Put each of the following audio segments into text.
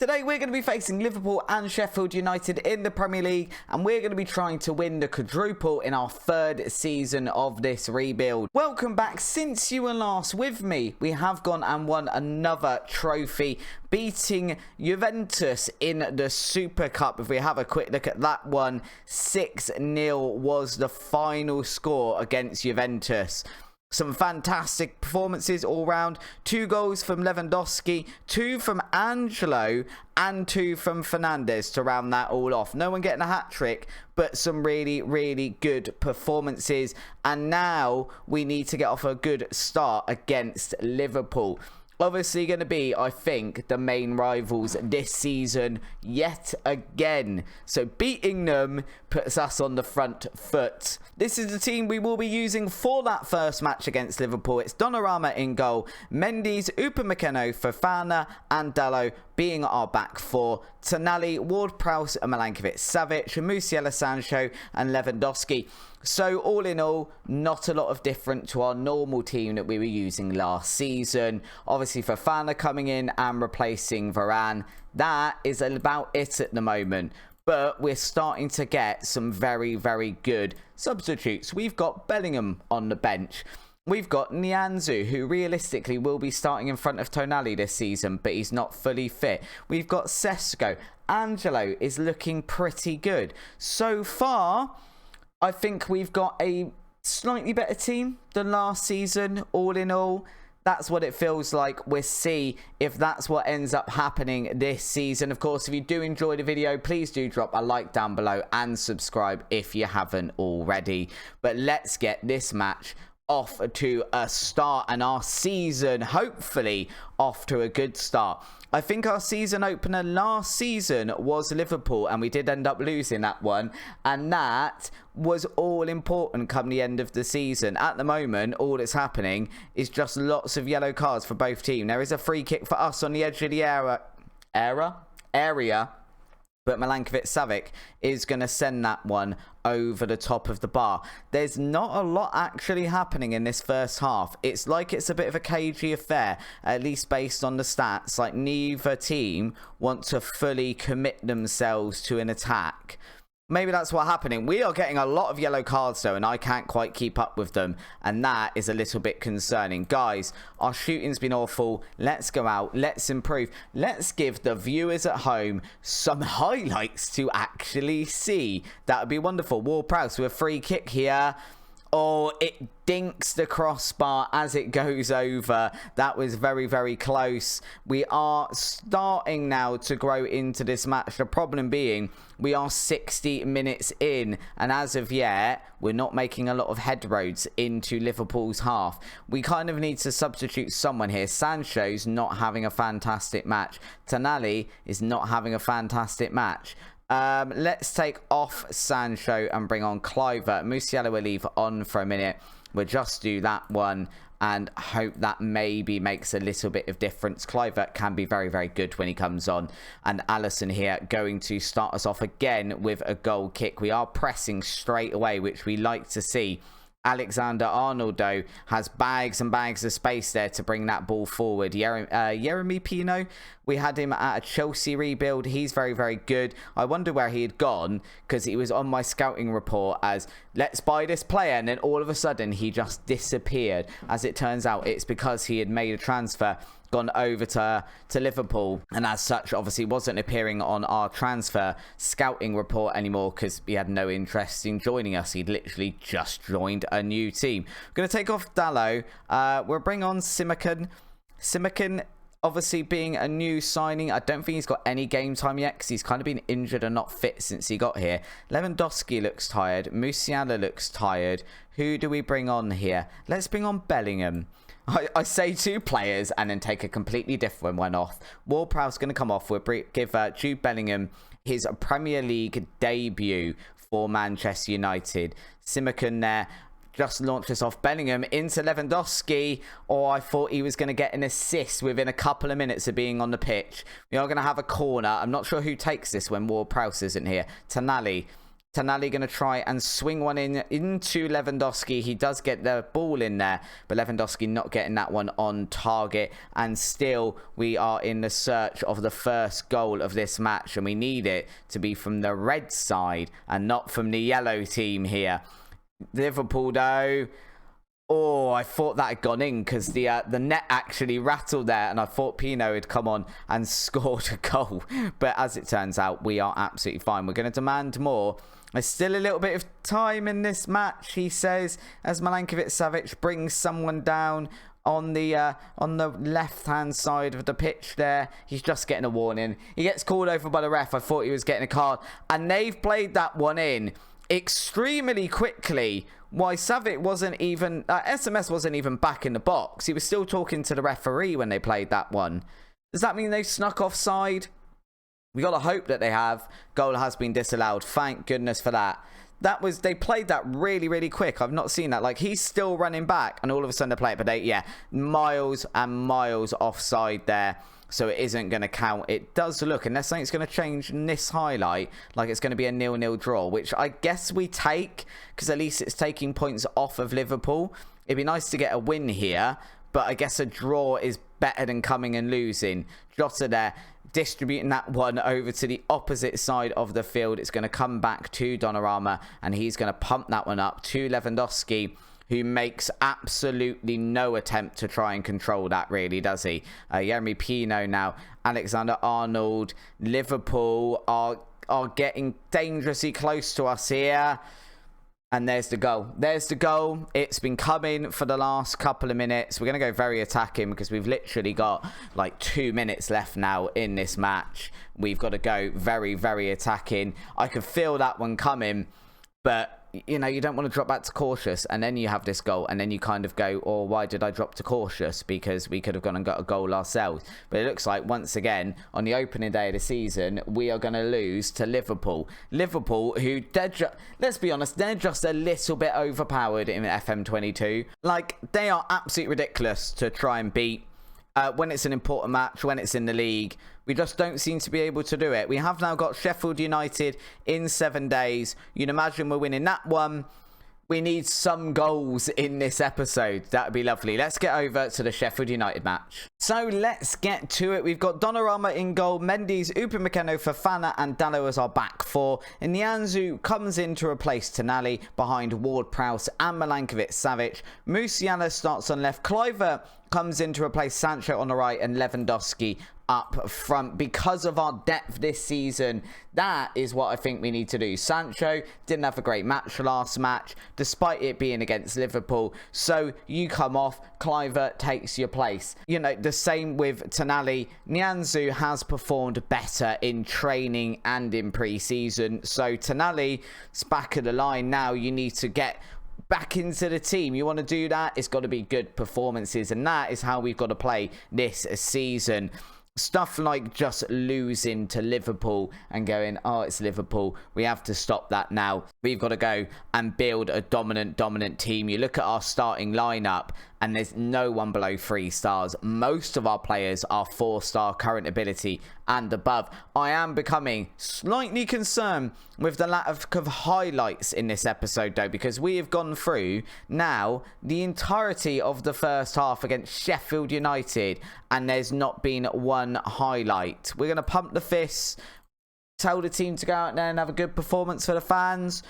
Today we're going to be facing Liverpool and Sheffield United in the Premier League, and we're going to be trying to win the quadruple in our third season of this rebuild. Welcome back. Since you were last with me, we have gone and won another trophy, beating Juventus in the Super Cup. If we have a quick look at that one, 6-0 was the final score against Juventus. Some fantastic performances all round. 2 goals from Lewandowski, 2 from Angelo, and 2 from Fernandes to round that all off. No one getting a hat-trick, but some really good performances. And now we need to get off a good start against Liverpool. Obviously going to be, I think, the main rivals this season yet again. So beating them puts us on the front foot. This is the team we will be using for that first match against Liverpool. It's Donnarumma in goal, Mendes, Upamecano, Fofana and Dalot being our back four. Tonali, Ward-Prowse and Milinkovic-Savic, Musiala, Sancho and Lewandowski. So all in all, not a lot of different to our normal team that we were using last season. Obviously Fofana coming in and replacing Varane. That is about it at the moment. But we're starting to get some very good substitutes. We've got Bellingham on the bench. We've got Nianzou, who realistically will be starting in front of Tonali this season, but he's not fully fit. We've got Sesko. Angelo is looking pretty good. So far, I think we've got a slightly better team than last season, all in all. That's what it feels like. We'll see if that's what ends up happening this season. Of course, if you do enjoy the video, please do drop a like down below and subscribe if you haven't already. But let's get this match off to a start and our season hopefully off to a good start. I think our season opener last season was Liverpool, and we did end up losing that one, and that was all important come the end of the season. At the moment, all that's happening is just lots of yellow cards for both teams. There is a free kick for us on the edge of the area, but Milinkovic-Savic is going to send that one over the top of the bar. There's not a lot actually happening in this first half. It's like it's a bit of a cagey affair, at least based on the stats. Like neither team want to fully commit themselves to an attack. Maybe that's what's happening. We are getting a lot of yellow cards though, and I can't quite keep up with them. And that is a little bit concerning. Guys, our shooting's been awful. Let's go out. Let's improve. Let's give the viewers at home some highlights to actually see. That would be wonderful. Ward-Prowse with a free kick here. Oh, it dinks the crossbar as it goes over. That was very close. We are starting now to grow into this match. The problem being, we are 60 minutes in, and as of yet, we're not making a lot of headroads into Liverpool's half. We kind of need to substitute someone here. Sancho's not having a fantastic match. Tonali is not having a fantastic match. Let's take off Sancho and bring on Kluivert. Musiala will leave on for a minute. We'll just do that one and hope that maybe makes a little bit of difference. Kluivert can be very good when he comes on. And Alisson here going to start us off again with a goal kick. We are pressing straight away, which we like to see. Alexander-Arnold, though, has bags and bags of space there to bring that ball forward. Yeremy Pino, we had him at a Chelsea rebuild. He's very good. I wonder where he had gone, because he was on my scouting report as, let's buy this player, and then all of a sudden he just disappeared. As it turns out, it's because he had made a transfer, gone over to Liverpool, and as such obviously wasn't appearing on our transfer scouting report anymore because he had no interest in joining us. He'd literally just joined a new team. We're going to take off Dalot. We'll bring on Simakan. Obviously being a new signing, I don't think he's got any game time yet because he's kind of been injured and not fit since he got here. Lewandowski looks tired. Musiala looks tired. Who do we bring on here? Let's bring on Bellingham. I say 2 players and then take a completely different one off. Ward-Prowse going to come off. We'll give Jude Bellingham his Premier League debut for Manchester United. Simakan there. Just launched us off. Bellingham into Lewandowski. Oh, I thought he was going to get an assist within a couple of minutes of being on the pitch. We are going to have a corner. I'm not sure who takes this when Ward-Prowse isn't here. Tonali Tonali going to try and swing one into Lewandowski. He does get the ball in there, but Lewandowski not getting that one on target. And still, we are in the search of the first goal of this match, and we need it to be from the red side and not from the yellow team here. Liverpool, though. Oh, I thought that had gone in because the net actually rattled there, and I thought Pino had come on and scored a goal. But as it turns out, we are absolutely fine. We're going to demand more. There's still a little bit of time in this match, he says, as Milankovic-Savic brings someone down on the left-hand side of the pitch there. He's just getting a warning. He gets called over by the ref. I thought he was getting a card. And they've played that one in extremely quickly. Why Savic wasn't even... SMS wasn't even back in the box. He was still talking to the referee when they played that one. Does that mean they snuck offside? We got to hope that they have. Goal has been disallowed. Thank goodness for that. They played that really, really quick. I've not seen that. Like, he's still running back, and all of a sudden they play it. But yeah, miles and miles offside there. So it isn't going to count. It does look, unless something's going to change in this highlight, like it's going to be a 0-0 draw, which I guess we take, because at least it's taking points off of Liverpool. It'd be nice to get a win here, but I guess a draw is better than coming and losing. Jota there, distributing that one over to the opposite side of the field. It's going to come back to Donnarumma, and he's going to pump that one up to Lewandowski, who makes absolutely no attempt to try and control that, really, does he? Yeremy Pino now, Alexander-Arnold. Liverpool are getting dangerously close to us here. And there's the goal. There's the goal. It's been coming for the last couple of minutes. We're going to go very attacking because we've literally got like 2 minutes left now in this match. We've got to go very, very attacking. I could feel that one coming, but you know, you don't want to drop back to cautious, and then you have this goal, and then you kind of go, oh, why did I drop to cautious? Because we could have gone and got a goal ourselves. But it looks like, once again, on the opening day of the season, we are going to lose to Liverpool. Liverpool, who, let's be honest, they're just a little bit overpowered in FM22. Like, they are absolutely ridiculous to try and beat. When it's an important match, when it's in the league, we just don't seem to be able to do it. We have now got Sheffield United in 7 days. You'd imagine we're winning that one. We need some goals in this episode. That would be lovely. Let's get over to the Sheffield United match. So let's get to it. We've got Donnarumma in goal, Mendes, Upamecano, Fofana and Dalot as our back four. And Nianzou comes in to replace Tonali behind Ward-Prowse and Milankovic-Savic. Musiala starts on left. Kluivert comes in to replace Sancho on the right, and Lewandowski up front. Because of our depth this season, that is what I think we need to do. Sancho didn't have a great match last match, despite it being against Liverpool. So you come off, Kluivert takes your place. You know, the same with Tonali. Nianzou has performed better in training and in pre-season. So Tonali's back of the line now. You need to get back into the team. You want to do that, it's got to be good performances, and that is how we've got to play this season. Stuff like just losing to Liverpool and going, oh, it's Liverpool. We have to stop that now. We've got to go and build a dominant team. You look at our starting lineup and there's no one below 3 stars. Most of our players are 4-star current ability and above. I am becoming slightly concerned with the lack of highlights in this episode, though, because we have gone through now the entirety of the first half against Sheffield United and there's not been one highlight. We're going to pump the fists, tell the team to go out there and have a good performance for the fans.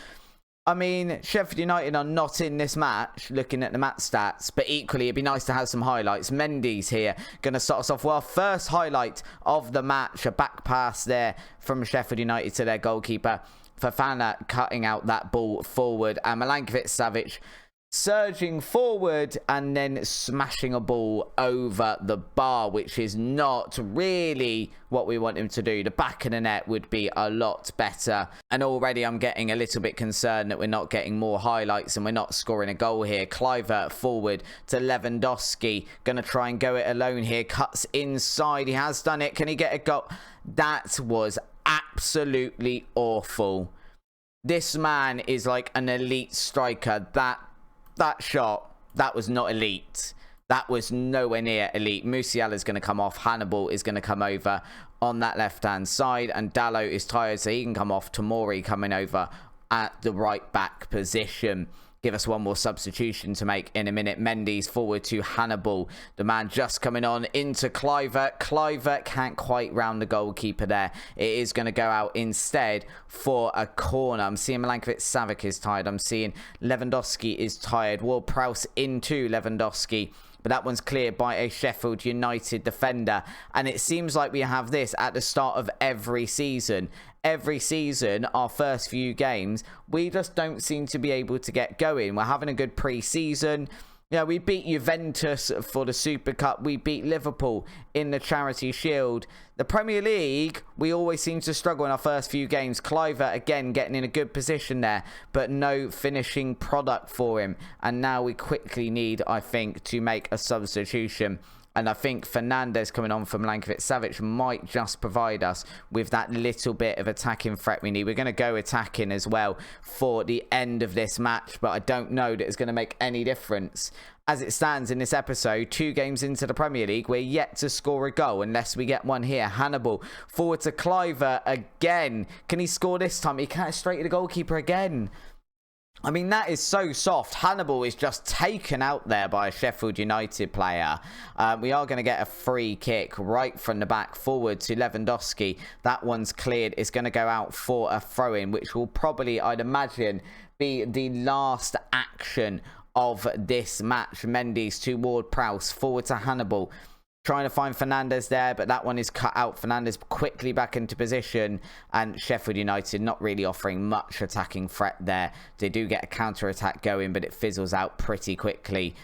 I mean, Sheffield United are not in this match, looking at the match stats, but equally it'd be nice to have some highlights. Mendes here, going to start us off well. First highlight of the match, a back pass there from Sheffield United to their goalkeeper. Fofana cutting out that ball forward, and Milankovic-Savic surging forward and then smashing a ball over the bar, which is not really what we want him to do. The back of the net would be a lot better. And already I'm getting a little bit concerned that we're not getting more highlights and we're not scoring a goal here. Kluivert forward to Lewandowski. Going to try and go it alone here. Cuts inside. He has done it. Can he get a goal? That was absolutely awful. This man is like an elite striker. That shot, that was not elite. That was nowhere near elite. Musiala is going to come off. Hannibal is going to come over on that left-hand side. And Dalot is tired, so he can come off. Tomori coming over at the right back position. Give us one more substitution to make in a minute. Mendy's forward to Hannibal. The man just coming on into Kluivert. Kluivert can't quite round the goalkeeper there. It is going to go out instead for a corner. I'm seeing Milankovic-Savic is tired. I'm seeing Lewandowski is tired. Ward-Prowse into Lewandowski. But that one's cleared by a Sheffield United defender. And it seems like we have this at the start of every season. Every season, our first few games, we just don't seem to be able to get going. We're having a good pre-season. Yeah, we beat Juventus for the Super Cup. We beat Liverpool in the Charity Shield. The Premier League, we always seem to struggle in our first few games. Kluivert, again, getting in a good position there, but no finishing product for him. And now we quickly need, I think, to make a substitution. And I think Fernandes coming on from Milankovic-Savic might just provide us with that little bit of attacking threat we need. We're going to go attacking as well for the end of this match, but I don't know that it's going to make any difference. As it stands in this episode, 2 games into the Premier League, we're yet to score a goal unless we get one here. Hannibal forward to Kluivert again. Can he score this time? He can't straight to the goalkeeper again. I mean, that is so soft. Hannibal is just taken out there by a Sheffield United player. We are going to get a free kick right from the back forward to Lewandowski. That one's cleared. It's going to go out for a throw-in, which will probably, I'd imagine, be the last action of this match. Mendy's to Ward-Prowse, forward to Hannibal. Trying to find Fernandes there, but that one is cut out. Fernandes quickly back into position, and Sheffield United not really offering much attacking threat there. They do get a counter-attack going, but it fizzles out pretty quickly.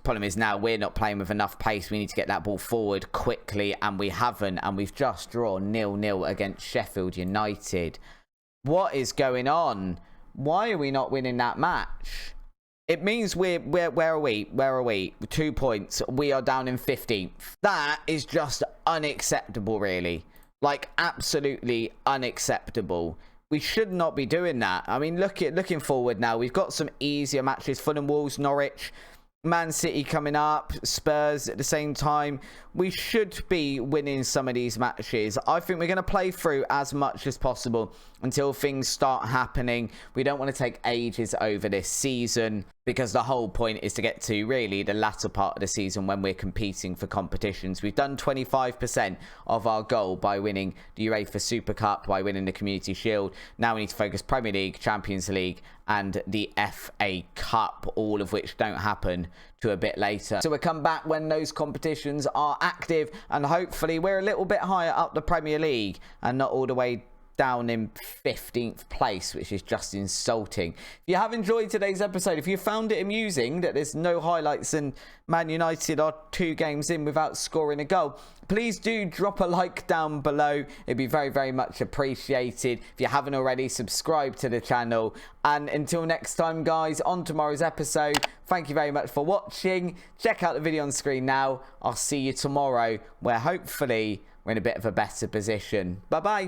Problem is now we're not playing with enough pace. We need to get that ball forward quickly, and we haven't, and we've just drawn 0-0 against Sheffield United. What is going on? Why are we not winning that match? It means where are we? 2 points. We are down in 15th. That is just unacceptable, really. Like, absolutely unacceptable. We should not be doing that. I mean, looking forward now. We've got some easier matches. Fulham, Wolves, Norwich, Man City coming up, Spurs at the same time. We should be winning some of these matches. I think we're going to play through as much as possible until things start happening. We don't want to take ages over this season, because the whole point is to get to really the latter part of the season when we're competing for competitions. We've done 25% of our goal by winning the UEFA Super Cup, by winning the Community Shield. Now we need to focus Premier League, Champions League and the FA Cup, all of which don't happen to a bit later. So we'll come back when those competitions are active, and hopefully we're a little bit higher up the Premier League and not all the way down in 15th place, which is just insulting. If you have enjoyed today's episode, if you found it amusing that there's no highlights and Man United are 2 games in without scoring a goal, please do drop a like down below. It'd be very, very much appreciated. If you haven't already, subscribe to the channel. And until next time, guys, on tomorrow's episode, thank you very much for watching. Check out the video on screen now. I'll see you tomorrow, where hopefully we're in a bit of a better position. Bye-bye.